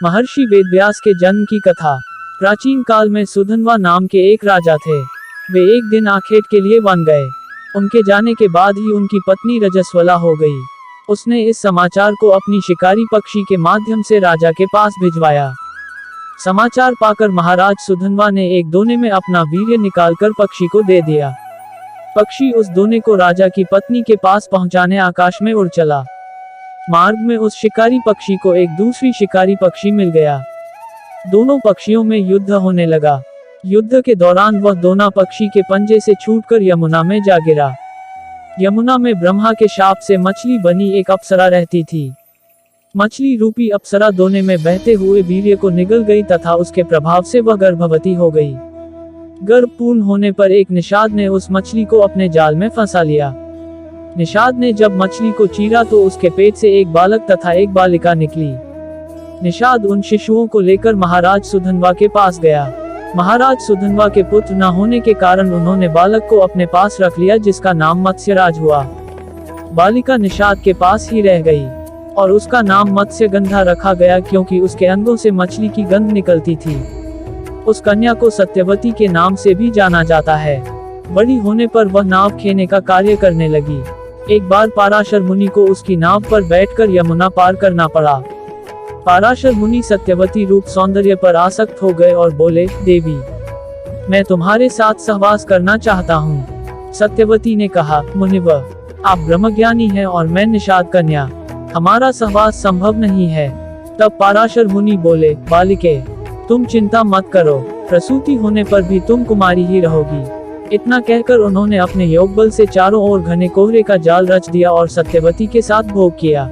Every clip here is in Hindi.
महर्षि वेदव्यास के जन्म की कथा। प्राचीन काल में सुधन्वा नाम के एक राजा थे। वे एक दिन आखेट के लिए वन गए। उनके जाने के बाद ही उनकी पत्नी रजस्वला हो गई। उसने इस समाचार को अपनी शिकारी पक्षी के माध्यम से राजा के पास भिजवाया। समाचार पाकर महाराज सुधन्वा ने एक दोने में अपना वीर्य निकालकर पक्षी को दे दिया। पक्षी उस दोने को राजा की पत्नी के पास पहुंचाने आकाश में उड़ चला। मार्ग में उस शिकारी पक्षी को एक दूसरी शिकारी पक्षी मिल गया। दोनों पक्षियों में युद्ध होने लगा। युद्ध के दौरान वह दोना पक्षी के पंजे से छूटकर यमुना में जा गिरा। यमुना में ब्रह्मा के शाप से मछली बनी एक अप्सरा रहती थी। मछली रूपी अप्सरा दोने में बहते हुए वीर्य को निगल गई तथा उसके प्रभाव से वह गर्भवती हो गई। गर्भ पूर्ण होने पर एक निषाद ने उस मछली को अपने जाल में फंसा लिया। निषाद ने जब मछली को चीरा तो उसके पेट से एक बालक तथा एक बालिका निकली। निषाद उन शिशुओं को लेकर महाराज सुधन्वा के पास गया। महाराज सुधन्वा के पुत्र न होने के कारण उन्होंने बालक को अपने पास रख लिया, जिसका नाम मत्स्यराज हुआ। बालिका निषाद के पास ही रह गई और उसका नाम मत्स्यगंधा रखा गया, क्योंकि उसके अंगों से मछली की गंध निकलती थी। उस कन्या को सत्यवती के नाम से भी जाना जाता है। बड़ी होने पर वह नाव खेने का कार्य करने लगी। एक बार पाराशर मुनि को उसकी नाव पर बैठकर यमुना पार करना पड़ा। पाराशर मुनि सत्यवती रूप सौंदर्य पर आसक्त हो गए और बोले, देवी, मैं तुम्हारे साथ सहवास करना चाहता हूँ। सत्यवती ने कहा, मुनिवर, आप ब्रह्मज्ञानी हैं और मैं निषाद कन्या, हमारा सहवास संभव नहीं है। तब पाराशर मुनि बोले, बालिके, तुम चिंता मत करो, प्रसूति होने पर भी तुम कुमारी ही रहोगी। इतना कहकर उन्होंने अपने योग बल से चारों ओर घने कोहरे का जाल रच दिया और सत्यवती के साथ भोग किया।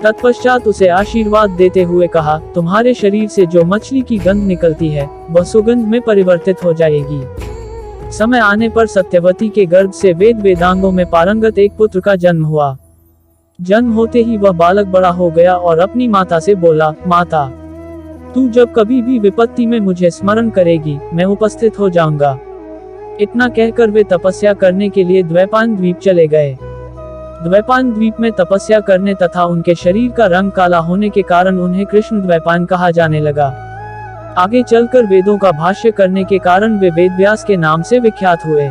तत्पश्चात उसे आशीर्वाद देते हुए कहा, तुम्हारे शरीर से जो मछली की गंध निकलती है वह सुगंध में परिवर्तित हो जाएगी। समय आने पर सत्यवती के गर्भ से वेद वेदांगों में पारंगत एक पुत्र का जन्म हुआ। जन्म होते ही वह बालक बड़ा हो गया और अपनी माता से बोला, माता, तू जब कभी भी विपत्ति में मुझे स्मरण करेगी, मैं उपस्थित हो जाऊंगा। इतना कहकर वे तपस्या करने के लिए द्वैपायन द्वीप चले गए। द्वैपायन द्वीप में तपस्या करने तथा उनके शरीर का रंग काला होने के कारण उन्हें कृष्ण द्वैपायन कहा जाने लगा। आगे चलकर वेदों का भाष्य करने के कारण वे वेदव्यास के नाम से विख्यात हुए।